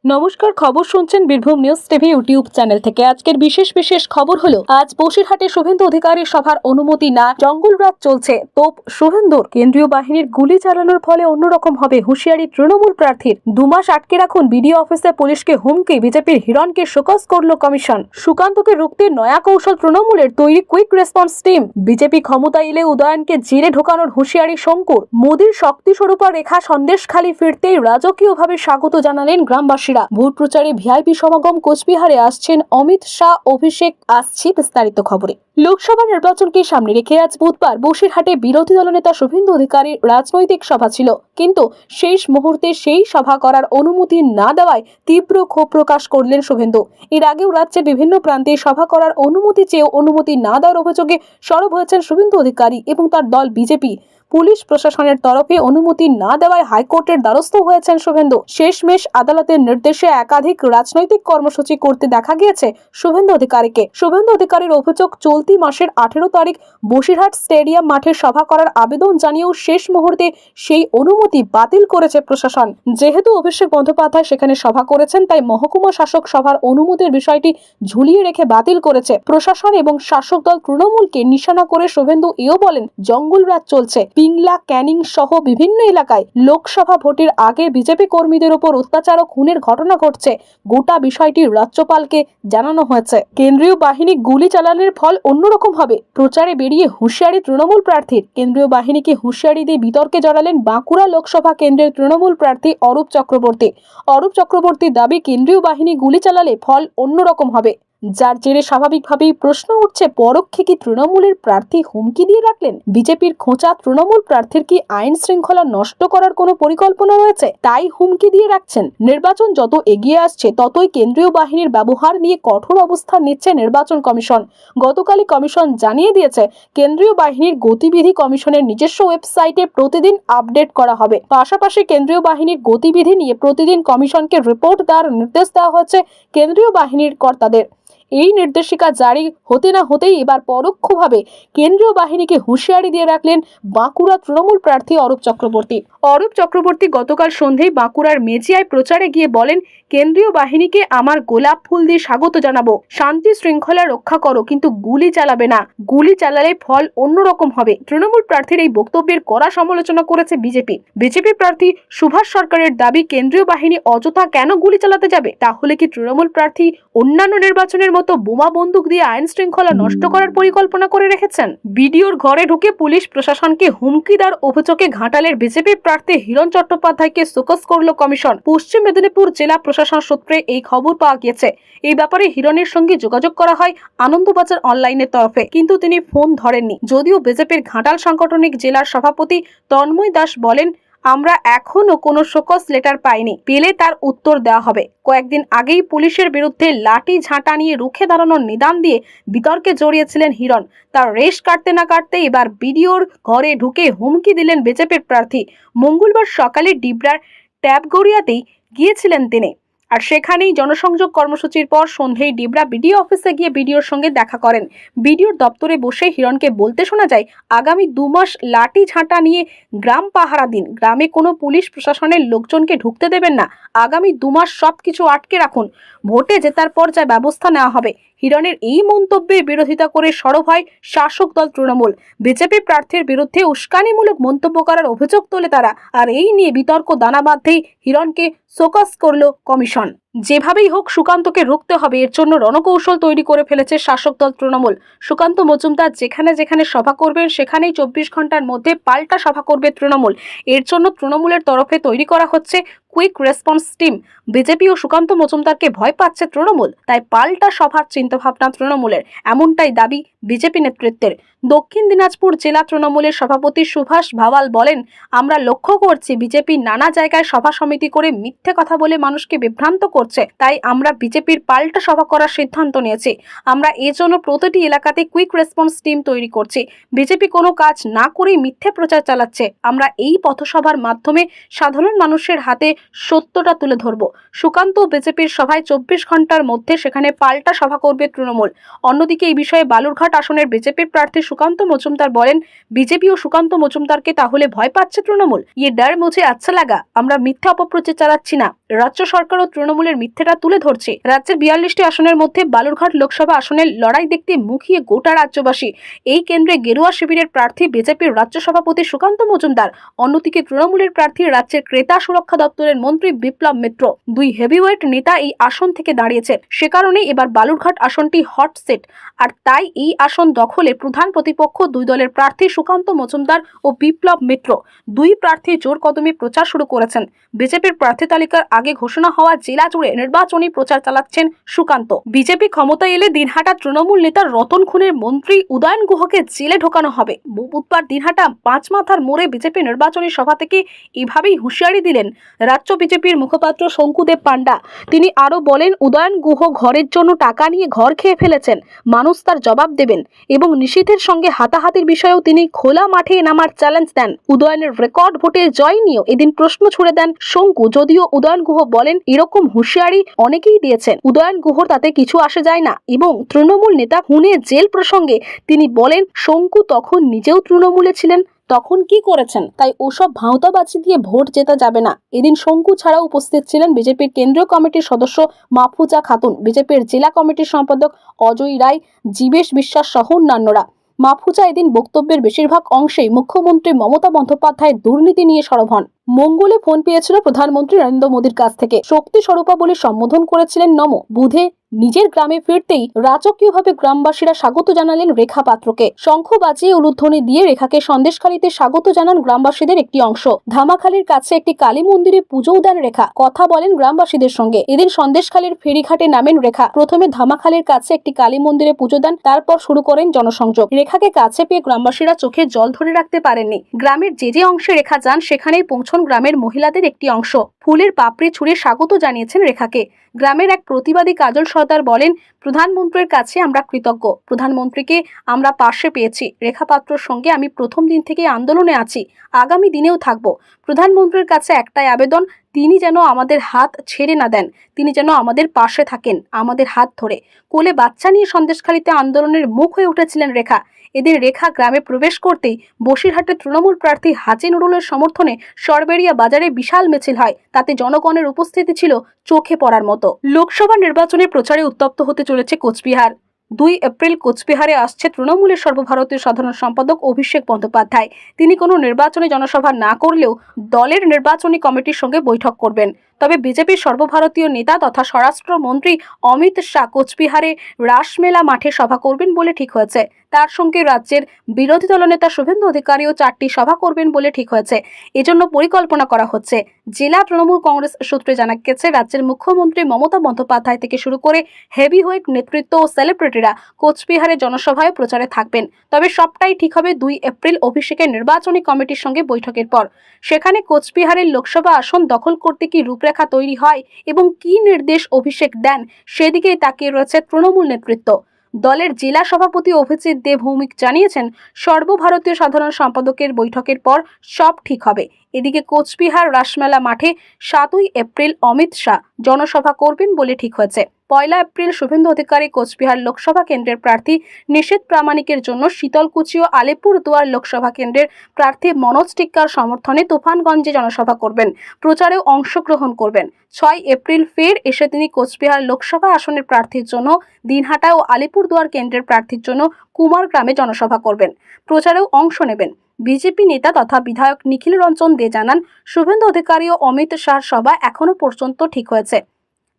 নমস্কার, খবর শুনছেন Birbhum news TV YouTube channel থেকে। আজকের বিশেষ খবর হলো, আজ বসিরহাটে শুভেন্দু অধিকারী সভার অনুমতি না, জঙ্গলরাজ চলছে। তোপ শুভেন্দুর। কেন্দ্রীয় বাহিনীর গুলি চালানোর ফলে অন্যরকম হবে, হুঁশিয়ারি তৃণমূল প্রার্থীর। 2 মাস আটকে রাখুন, বিডিও অফিসে পুলিশকে হুমকি। বিজেপির হিরণকে শোকজ করল কমিশন। সুকান্তকে রুখতে নয়া কৌশল তৃণমূলের তৈরি কুইক রেসপন্স টিম। বিজেপি ক্ষমতা এলে উদয়নকে জেলে ঢোকানোর হুঁশিয়ারি শঙ্কুর। মোদীর শক্তি স্বরূপা রেখা সন্দেশখালী ফিরতেই রাজকীয়ভাবে স্বাগত জানালেন গ্রামবাসীরা। ভোট প্রচারে ভিআইপি সমাগম। কোচবিহারে আসছেন অমিত শাহ, অভিষেক। আসছে বিস্তারিত খবরে। লোকসভা নির্বাচনকে সামনে রেখে আজ বুধবার বসিরহাটে বিরোধী দলনেতা শুভেন্দু অধিকারীর রাজনৈতিক সভা ছিল, কিন্তু শেষ মুহূর্তে সেই সভা করার অনুমতি না দেওয়ায় তীব্র ক্ষোভ প্রকাশ করলেন শুভেন্দু। এর আগেও রাজ্যের বিভিন্ন প্রান্তে সভা করার অনুমতি চেয়েও অনুমতি না দেওয়ার অভিযোগে সরব হয়েছেন শুভেন্দু অধিকারী এবং তার দল বিজেপি। পুলিশ প্রশাসনের তরফে অনুমতি না দেওয়ায় হাইকোর্টের দ্বারস্থ হয়েছেন শুভেন্দু। শেষমেশ আদালতের নির্দেশে একাধিক রাজনৈতিক কর্মসূচি করতে দেখা গিয়েছে শুভেন্দু অধিকারীকে। শুভেন্দু অধিকারীর অভিযোগ, চলতি মাসের 18 তারিখ বসিরহাট স্টেডিয়াম মাঠে সভা করার আবেদন জানিয়েও শেষ মুহূর্তে সেই অনুমতি বাতিল করেছে প্রশাসন। যেহেতু অভিষেক বন্দ্যোপাধ্যায় সেখানে সভা করেছেন, তাই মহকুমা শাসক সভার অনুমতির বিষয়টি ঝুলিয়ে রেখে বাতিল করেছে প্রশাসন এবং শাসক দল তৃণমূলকে নিশানা করে শুভেন্দু এও বলেন, জঙ্গলরাজ চলছে। পিংলা, ক্যানিং সহ বিভিন্ন এলাকায় লোকসভা ভোটের আগে বিজেপি কর্মীদের উপর অত্যাচার ও খুনের ঘটনা ঘটছে। গোটা বিষয়টি রাজ্যপালকে জানানো হয়েছে। কেন্দ্রীয় বাহিনী গুলি চালানোর ফল অন্যরকম হবে, প্রচারে বেরিয়ে হুঁশিয়ারি তৃণমূল প্রার্থীর। কেন্দ্রীয় বাহিনীকে হুঁশিয়ারি দিয়ে বিতর্কে জড়ালেন বাঁকুড়া লোকসভা কেন্দ্রের তৃণমূল প্রার্থী অরূপ চক্রবর্তী। অরূপ চক্রবর্তীর দাবি, কেন্দ্রীয় বাহিনী গুলি চালালে ফল অন্যরকম হবে, যার জেরে স্বাভাবিকভাবেই প্রশ্ন উঠছে, পরোক্ষে কি তৃণমূলের প্রার্থী হুমকি দিয়ে রাখলেন? বিজেপির খোঁচা, তৃণমূল প্রার্থীর কি আইন শৃঙ্খলা নষ্ট করার কোনো পরিকল্পনা রয়েছে, তাই হুমকি দিয়ে রাখছেন? নির্বাচন যত এগিয়ে আসছে ততই কেন্দ্রীয় বাহিনীর ব্যবহার নিয়ে কঠোর অবস্থান নিচ্ছে নির্বাচন কমিশন। গতকালই কমিশন জানিয়ে দিয়েছে, কেন্দ্রীয় বাহিনীর গতিবিধি কমিশনের নিজস্ব ওয়েবসাইটে প্রতিদিন আপডেট করা হবে। পাশাপাশি কেন্দ্রীয় বাহিনীর গতিবিধি নিয়ে প্রতিদিন কমিশনকে রিপোর্ট দেওয়ার নির্দেশ দেওয়া হচ্ছে কেন্দ্রীয় বাহিনীর কর্তাদের। এই নির্দেশিকা জারি হতে না হতেই এবার পরোক্ষভাবে কেন্দ্রীয় বাহিনীকে হুঁশিয়ারি দিয়ে রাখলেন বাঁকুড়া তৃণমূল প্রার্থী অরূপ চক্রবর্তী। অরূপ চক্রবর্তী গতকাল সন্ধ্যায় বাঁকুড়ার মেজিয়ায় প্রচারে গিয়ে বলেন, কেন্দ্রীয় বাহিনীকে আমার গোলাপ ফুল দিয়ে স্বাগত জানাবো। শান্তি শৃঙ্খলা রক্ষা করো, কিন্তু গুলি চালাবে না। গুলি চালালে ফল অন্যরকম হবে। তৃণমূল প্রার্থীর এই বক্তব্যের কড়া সমালোচনা করেছে বিজেপি। বিজেপি প্রার্থী সুভাষ সরকারের দাবি, কেন্দ্রীয় বাহিনী অযথা কেন গুলি চালাতে যাবে? তাহলে কি তৃণমূল প্রার্থী অন্যান্য নির্বাচনের মতো বোমা বন্দুক দিয়ে আইন শৃঙ্খলা নষ্ট করার পরিকল্পনা করে রেখেছেন? বিডিওর ঘরে ঢুকে পুলিশ প্রশাসনকে হুমকি দেওয়ার অভিযোগে ঘাটালের বিজেপি প্রার্থী হিরণ চট্টোপাধ্যায়কে শোকজ করল কমিশন। পশ্চিম মেদিনীপুর জেলা প্রশাসন সূত্রে এই খবর পাওয়া গিয়েছে। এই ব্যাপারে হিরণের সঙ্গে যোগাযোগ করা হয় আনন্দবাজার অনলাইনের তরফে, কিন্তু তিনি ফোন ধরেননি। যদিও বিজেপির ঘাটাল সাংগঠনিক জেলার সভাপতি তন্ময় দাস বলেন, আমরা এখনো কোনো শোকজ লেটার পাইনি, পেলে তার উত্তর দেওয়া হবে। কয়েকদিন আগেই পুলিশের বিরুদ্ধে লাঠি ঝাঁটা নিয়ে রুখে দাঁড়ানোর নিদান দিয়ে বিতর্কে জড়িয়েছিলেন হিরণ। তার রেশ কাটতে না কাটতে এবার বিডিওর ঘরে ঢুকে হুমকি দিলেন বিজেপির প্রার্থী। মঙ্গলবার সকালে ডিবরার ট্যাবগড়িয়াতেই গিয়েছিলেন তিনি, আর সেখানেই জনসংযোগ কর্মসূচির পর সন্ধ্যায় ডিবরা বিডিও অফিসে গিয়ে বিডিওর সঙ্গে দেখা করেন। বিডিওর দপ্তরে বসে হিরণকে বলতে শোনা যায়, আগামী 2 মাস লাঠি ঝাঁটা নিয়ে গ্রাম পাহারা দিন, গ্রামে কোনো পুলিশ প্রশাসনের লোকজনকে ঢুকতে দেবেন না। আগামী 2 মাস সবকিছু আটকে রাখুন, ভোটে জেতার পর যা ব্যবস্থা নেওয়া হবে। হিরণের এই মন্তব্যের বিরোধিতা করে সরব হয় শাসক দল তৃণমূল। বিজেপি প্রার্থীর বিরুদ্ধে উস্কানিমূলক মন্তব্য করার অভিযোগ তোলে তারা, আর এই নিয়ে বিতর্ক দানা বাঁধতেই হিরণকে শোকজ করল কমিশন। যেভাবেই হোক সুকান্তকে রুখতে হবে, এর জন্য রণকৌশল তৈরি করে ফেলেছে শাসক দল তৃণমূল। সুকান্ত মজুমদার যেখানে যেখানে সভা করবেন সেখানেই 24 ঘন্টার মধ্যে পাল্টা সভা করবে তৃণমূল। এর জন্য তৃণমূলের তরফে তৈরি করা হচ্ছে কুইক রেসপন্স টিম। বিজেপি ও সুকান্ত মজুমদারকে ভয় পাচ্ছে তৃণমূল, তাই পাল্টা সভার চিন্তাভাবনা তৃণমূলের, এমনটাই দাবি বিজেপি নেতৃত্বের। দক্ষিণ দিনাজপুর জেলা তৃণমূলের সভাপতি সুভাষ ভাওয়াল বলেন, আমরা লক্ষ্য করছি বিজেপি নানা জায়গায় সভা সমিতি করে মিথ্যে কথা বলে মানুষকে বিভ্রান্ত করছে, তাই আমরা বিজেপির পাল্টা সভা করার সিদ্ধান্ত নিয়েছি। আমরা এজন্য প্রতিটি এলাকাতে কুইক রেসপন্স টিম তৈরি করছি। বিজেপি কোনো কাজ না করেই মিথ্যে প্রচার চালাচ্ছে। আমরা এই পথসভার মাধ্যমে সাধারণ মানুষের হাতে সত্যটা তুলে ধরব। সুকান্ত বিজেপির সভায় 24 ঘন্টার মধ্যে সেখানে পাল্টা সভা করবে তৃণমূল। অন্যদিকে এই বিষয়ে বালুরঘাট আসনের বিজেপির প্রার্থী সুকান্ত মজুমদার বলেন, বিজেপি ও সুকান্ত মজুমদারকে তাহলে ভয় পাচ্ছে তৃণমূল। ইয়ে ডর মুঝে আচ্ছা লাগা। আমরা মিথ্যা অপপ্রচার চালাচ্ছি না। রাজ্য সরকার ও তৃণমূলের তৃণমূলের মিথ্যেটা তুলে ধরছি। রাজ্যের 42টি আসনের মধ্যে বালুরঘাট লোকসভা আসনের লড়াই দেখতে মুখিয়ে গোটা রাজ্যবাসী। এই কেন্দ্রে গেরুয়া শিবিরের প্রার্থী বিজেপির রাজ্য সভাপতি সুকান্ত মজুমদার, অন্যদিকে তৃণমূলের প্রার্থী রাজ্যের ক্রেতা সুরক্ষা দপ্তরের মন্ত্রী বিপ্লব মিত্র। দুই হেভিওয়েট নেতা এই আসন থেকে দাঁড়িয়েছে। সে কারণে এবার বালুরঘাট আসনটি হট সেট। আর তাই এই আসন দখলে প্রধান প্রতিপক্ষ দুই দলের প্রার্থী সুকান্ত মজুমদার ও বিপ্লব মিত্র। দুই প্রার্থী জোর কদমে প্রচার শুরু করেছেন। বিজেপির প্রার্থী তালিকার আগে ঘোষণা হওয়া জেলা জুড়ে নির্বাচনী প্রচার চালাচ্ছেন সুকান্ত। বিজেপি ক্ষমতায় এলে দিনহাটা তৃণমূল নেতা রতন খুনের মন্ত্রী উদয়ন গুহকে জেলে ঢোকানো হবে। বুধবার দিনহাটা পাঁচমাথার মোড়ে বিজেপি নির্বাচনী সভা থেকে এভাবেই হুঁশিয়ারি দিলেন রাজ্য বিজেপির মুখপাত্র শঙ্কুদেব পান্ডা। তিনি আরো বলেন, উদয়ন গুহ ঘরের জন্য টাকা নিয়ে ঘর খেয়ে ফেলেছেন, মানুষ তার জবাব দেবেন এবং নিষিদ্ধের সঙ্গে হাতাহাতির বিষয়েও তিনি খোলা মাঠে নামার চ্যালেঞ্জ দেন। উদয়নের রেকর্ড ভোটে জয় নিয়েও এদিন প্রশ্ন ছুড়ে দেন শঙ্কু। যদিও উদয়ন গুহ বলেন এরকম হুঁশিয়ারি অনেকেই দিয়েছেন, উদয়ন গুহর তাতে কিছু আসে যায় না। এবং তৃণমূল নেতা খুনে জেল প্রসঙ্গে তিনি বলেন, শঙ্কু তখন নিজেও তৃণমূলে ছিলেন, তখন কি করেছেন, তাই ওসব ভাঁওতাবাজি দিয়ে ভোট জেতা যাবে না। এদিন শঙ্কু ছাড়াও উপস্থিত ছিলেন বিজেপির কেন্দ্রীয় কমিটির সদস্য মাহফুজা খাতুন, বিজেপির জেলা কমিটির সম্পাদক অজয় রায়, জীবেশ বিশ্বাস সহ অন্যান্যরা। মাহফুজা এদিন বক্তব্যের বেশিরভাগ অংশেই মুখ্যমন্ত্রী মমতা বন্দ্যোপাধ্যায়ের দুর্নীতি নিয়ে সরব হন। মঙ্গলে ফোন পেয়েছিল প্রধানমন্ত্রী নরেন্দ্র মোদীর কাছ থেকে। শক্তি স্বরূপা বলে সম্বোধন করেছিলেন নমো। বুধে নিজের গ্রামে ফিরতেই রাজকীয়ভাবে গ্রামবাসীরা স্বাগত জানালেন রেখা পাত্রকে। শঙ্খ বাজিয়ে উলুধ্বনি দিয়ে রেখাকে সন্দেশখালীতে স্বাগত জানান গ্রামবাসীদের একটি অংশ। ধামাখালীর কাছে একটি কালী মন্দিরে পুজোও দেন রেখা, কথা বলেন গ্রামবাসীদের সঙ্গে। এদিন সন্দেশখালীর ফেরিঘাটে নামেন রেখা। প্রথমে ধামাখালীর কাছে একটি কালী মন্দিরে পুজো দেন, তারপর শুরু করেন জনসংযোগ। রেখাকে কাছে পেয়ে গ্রামবাসীরা চোখে জল ধরে রাখতে পারেননি। গ্রামের যে অংশে রেখা যান সেখানেই পৌঁছন গ্রামের মহিলাদের একটি অংশ। ফুলের পাপড়ি ছুঁড়ে স্বাগত জানিয়েছেন রেখাকে। গ্রামের এক প্রতিবাদী কাজল সর্দার বলেন, প্রধানমন্ত্রীর কাছে আমরা কৃতজ্ঞ, প্রধানমন্ত্রীকে আমরা পাশে পেয়েছি। রেখা পাত্রর সঙ্গে আমি প্রথম দিন থেকে আন্দোলনে আছি, আগামী দিনেও থাকব। প্রধানমন্ত্রীর কাছে একটাই আবেদন, তিনি যেন আমাদের হাত ছেড়ে না দেন, তিনি যেন আমাদের পাশে থাকেন, আমাদের হাত ধরে। কোলে বাচ্চা নিয়ে সন্দেশখালীতে আন্দোলনের মুখ হয়ে উঠেছিলেন রেখা। এদিন রেখা গ্রামে প্রবেশ করতেই বসিরহাটে তৃণমূল প্রার্থী হাজি নুরুলের সমর্থনে সরবেরিয়া বাজারে বিশাল মিছিল হয়। তাতে জনগণের উপস্থিতি ছিল চোখে পড়ার মতো। লোকসভা নির্বাচনের প্রচারে উত্তপ্ত হতে চলেছে কোচবিহার। 2 এপ্রিল কোচবিহারে আসছে তৃণমূলের সর্বভারতীয় সাধারণ সম্পাদক অভিষেক বন্দ্যোপাধ্যায়। তিনি কোনো নির্বাচনী জনসভা না করলেও দলের নির্বাচনী কমিটির সঙ্গে বৈঠক করবেন। তবে বিজেপির সর্বভারতীয় নেতা তথা স্বরাষ্ট্রমন্ত্রী অমিত শাহ কোচবিহারে রাসমেলা মাঠে সভা করবেন বলে ঠিক হয়েছে। তার সঙ্গে রাজ্যের বিরোধী দলনেতা শুভেন্দু অধিকারীও 4টি সভা করবেন বলে ঠিক হয়েছে। এজন্য পরিকল্পনা করা হচ্ছে। জেলা তৃণমূল কংগ্রেস সূত্রে জানা গেছে, রাজ্যের মুখ্যমন্ত্রী মমতা বন্দ্যোপাধ্যায় থেকে শুরু করে হেভিওয়েট নেতৃত্ব ও সেলিব্রিটিরা কোচবিহারে জনসভায় প্রচারে থাকবেন। তবে সবটাই ঠিক হবে 2 এপ্রিল অভিষেকের নির্বাচনী কমিটির সঙ্গে বৈঠকের পর। সেখানে কোচবিহারের লোকসভা আসন দখল করতে কি রূপরেখা তৈরি হয় এবং কি নির্দেশ অভিষেক দেন, সেদিকেই তাকিয়ে রয়েছে তৃণমূল নেতৃত্ব। দলের জেলা সভাপতি অভিজিৎ দে ভৌমিক জানিয়েছেন, সর্বভারতীয় সাধারণ সম্পাদকের বৈঠকের পর সব ঠিক হবে। এদিকে কোচবিহার রাসমেলা মাঠে 7ই এপ্রিল অমিত শাহ জনসভা করবেন বলে ঠিক হয়েছে। 1 এপ্রিল শুভেন্দু অধিকারী কোচবিহার লোকসভা কেন্দ্রের প্রার্থী নিশীথ প্রামাণিকের জন্য শীতলকুচি ও আলিপুরদুয়ার লোকসভা কেন্দ্রের প্রার্থী মনোজ টিক্কার সমর্থনে তুফানগঞ্জে জনসভা করবেন, প্রচারেও অংশগ্রহণ করবেন। 6 এপ্রিল ফের এসে তিনি কোচবিহার লোকসভা আসনের প্রার্থীর জন্য দিনহাটা ও আলিপুরদুয়ার কেন্দ্রের প্রার্থীর জন্য কুমারগ্রামে জনসভা করবেন, প্রচারেও অংশ নেবেন। বিজেপি নেতা তথা বিধায়ক নিখিল রঞ্জন দে জানান, শুভেন্দু অধিকারী ও অমিত শাহর সভা এখনো পর্যন্ত ঠিক হয়েছে,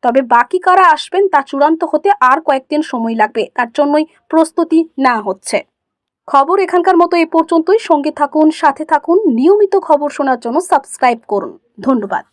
তবে বাকি কারা আসবেন তা চূড়ান্ত হতে আর কয়েকদিন সময় লাগবে, তার জন্যই প্রস্তুতি নেওয়া হচ্ছে। খবর এখানকার মতো এই পর্যন্তই। সঙ্গে থাকুন, সাথে থাকুন। নিয়মিত খবর শোনার জন্য সাবস্ক্রাইব করুন। ধন্যবাদ।